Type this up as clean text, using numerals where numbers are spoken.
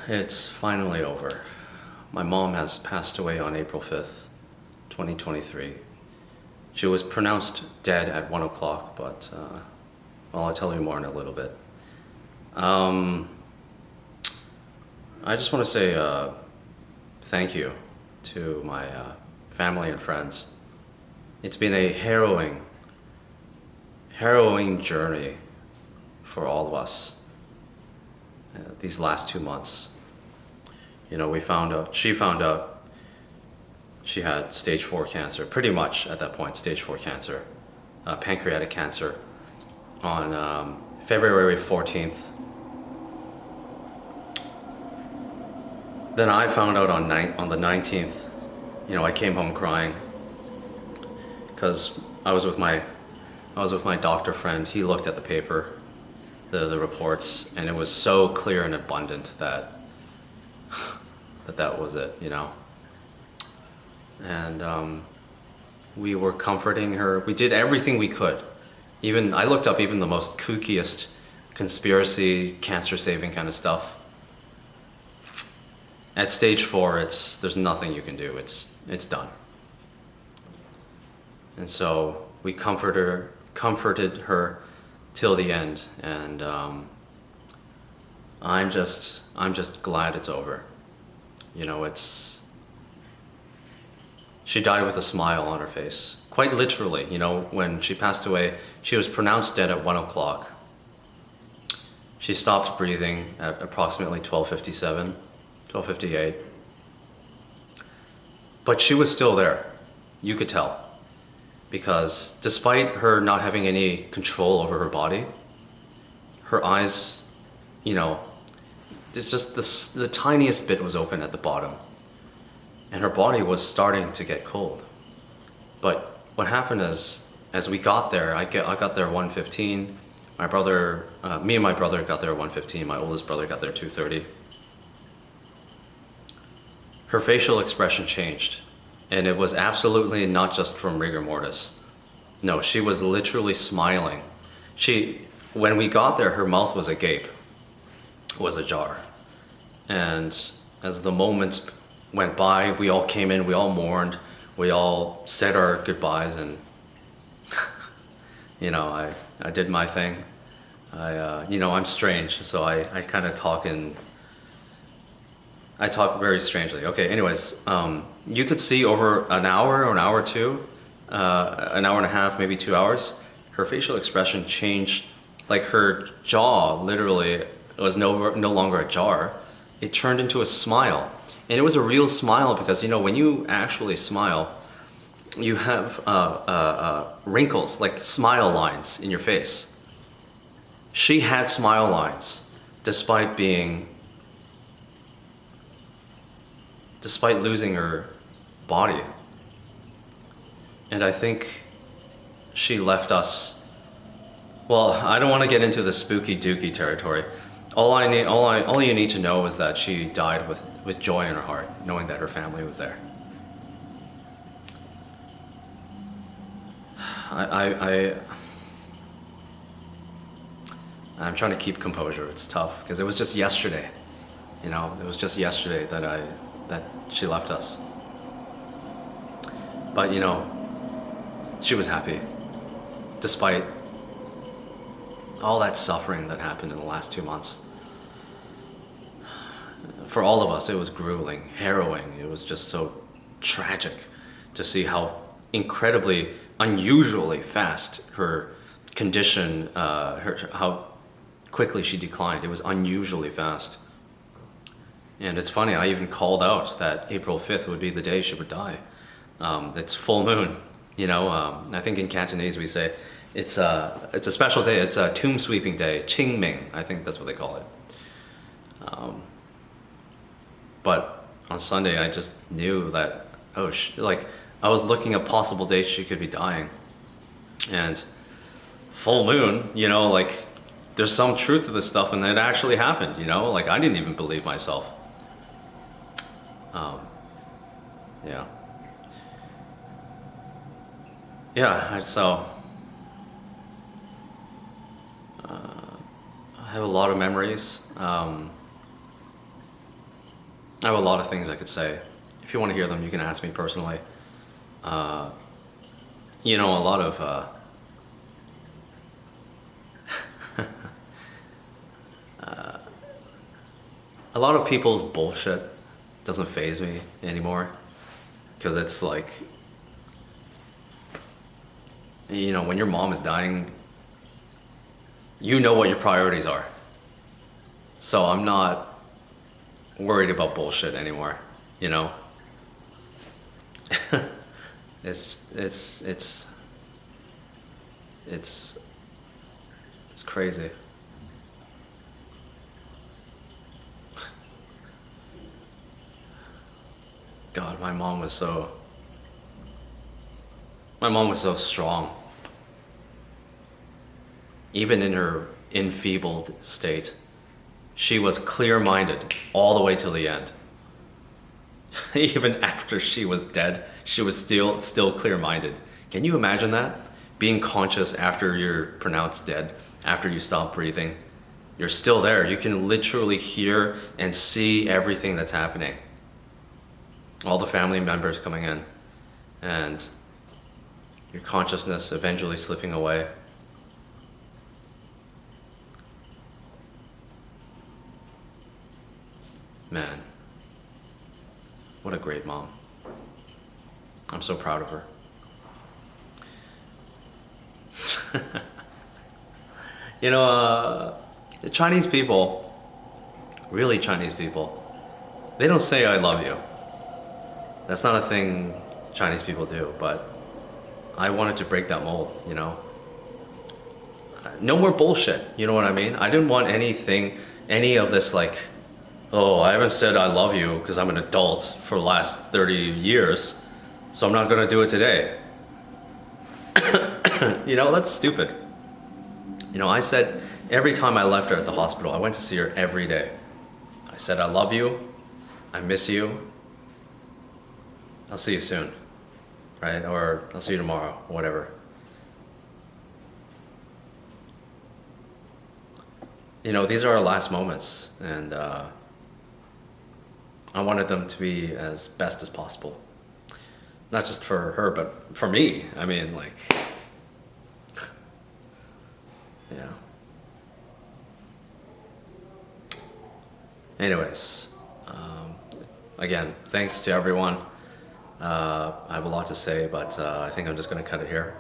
It's finally over. My mom has passed away on April 5th, 2023. She was pronounced dead at 1 o'clock, but I'll tell you more in a little bit. I just want to say thank you to my family and friends. It's been a harrowing journey for all of us these last 2 months. You know, she found out she had stage 4 cancer, pretty much at that point, stage 4 cancer, pancreatic cancer, on February 14th. Then I found out on the 19th. You know, I came home crying because I was with my doctor friend. He looked at the paper, the reports, and it was so clear and abundant that that was it, you know. And we were comforting her. We did everything we could. Even I looked up even the most kookiest conspiracy, cancer-saving kind of stuff. At stage 4, there's nothing you can do. It's done. And so we comforted her till the end, and I'm just glad it's over. You know, she died with a smile on her face, quite literally. You know, when she passed away, she was pronounced dead at 1 o'clock. She stopped breathing at approximately 12:57, 12:58. But she was still there. You could tell. Because despite her not having any control over her body, her eyes, you know, it's just the tiniest bit was open at the bottom. And her body was starting to get cold. But what happened is, as we got there, I got there 1:15. Me and my brother got there at 1:15. My oldest brother got there 2:30. Her facial expression changed. And it was absolutely not just from rigor mortis. No, she was literally smiling. When we got there, her mouth was agape, was ajar. And as the moments went by, we all came in, we all mourned, we all said our goodbyes, and you know, I did my thing. You know, I'm strange, so I kind of I talk very strangely. Okay, anyways, you could see over an hour or an hour or two, an hour and a half, maybe 2 hours, her facial expression changed. Like her jaw literally was no longer a jar. It turned into a smile. And it was a real smile because, you know, when you actually smile, you have wrinkles, like smile lines in your face. She had smile lines despite losing her body. And I think she left us. Well, I don't want to get into the spooky dooky territory. All you need to know is that she died with joy in her heart, knowing that her family was there. I'm trying to keep composure. It's tough because it was just yesterday. You know, it was just yesterday that she left us. But you know, she was happy despite all that suffering that happened in the last 2 months. For all of us, it was grueling, harrowing. It was just so tragic to see how incredibly, unusually fast her condition, how quickly she declined. It was unusually fast. And it's funny, I even called out that April 5th would be the day she would die. It's full moon, you know. I think in Cantonese we say it's a special day. It's a tomb sweeping day, Qingming. I think that's what they call it. But on Sunday, I just knew that I was looking at possible dates she could be dying, and full moon, you know, like there's some truth to this stuff, and it actually happened. You know, like I didn't even believe myself. Yeah. Yeah, so I have a lot of memories. I have a lot of things I could say. If you want to hear them, you can ask me personally. Uh, you know, a lot of people's bullshit doesn't faze me anymore because it's like, you know, when your mom is dying, you know what your priorities are. So I'm not worried about bullshit anymore, you know? It's it's it's it's it's crazy. God, my mom was so strong, even in her enfeebled state. She was clear-minded all the way till the end. Even after she was dead, she was still clear-minded. Can you imagine that? Being conscious after you're pronounced dead, after you stop breathing. You're still there. You can literally hear and see everything that's happening. All the family members coming in, and your consciousness eventually slipping away. Man, what a great mom. I'm so proud of her. You know, Chinese people, really Chinese people, they don't say I love you. That's not a thing Chinese people do, but I wanted to break that mold, you know? No more bullshit, you know what I mean? I didn't want any of this like, oh, I haven't said I love you because I'm an adult for the last 30 years, so I'm not gonna do it today. You know, that's stupid. You know, I said every time I left her at the hospital, I went to see her every day. I said, I love you, I miss you, I'll see you soon, right? Or I'll see you tomorrow, whatever. You know, these are our last moments, and I wanted them to be as best as possible. Not just for her, but for me. I mean, like, yeah. Anyways, again, thanks to everyone. I have a lot to say, but I think I'm just gonna cut it here.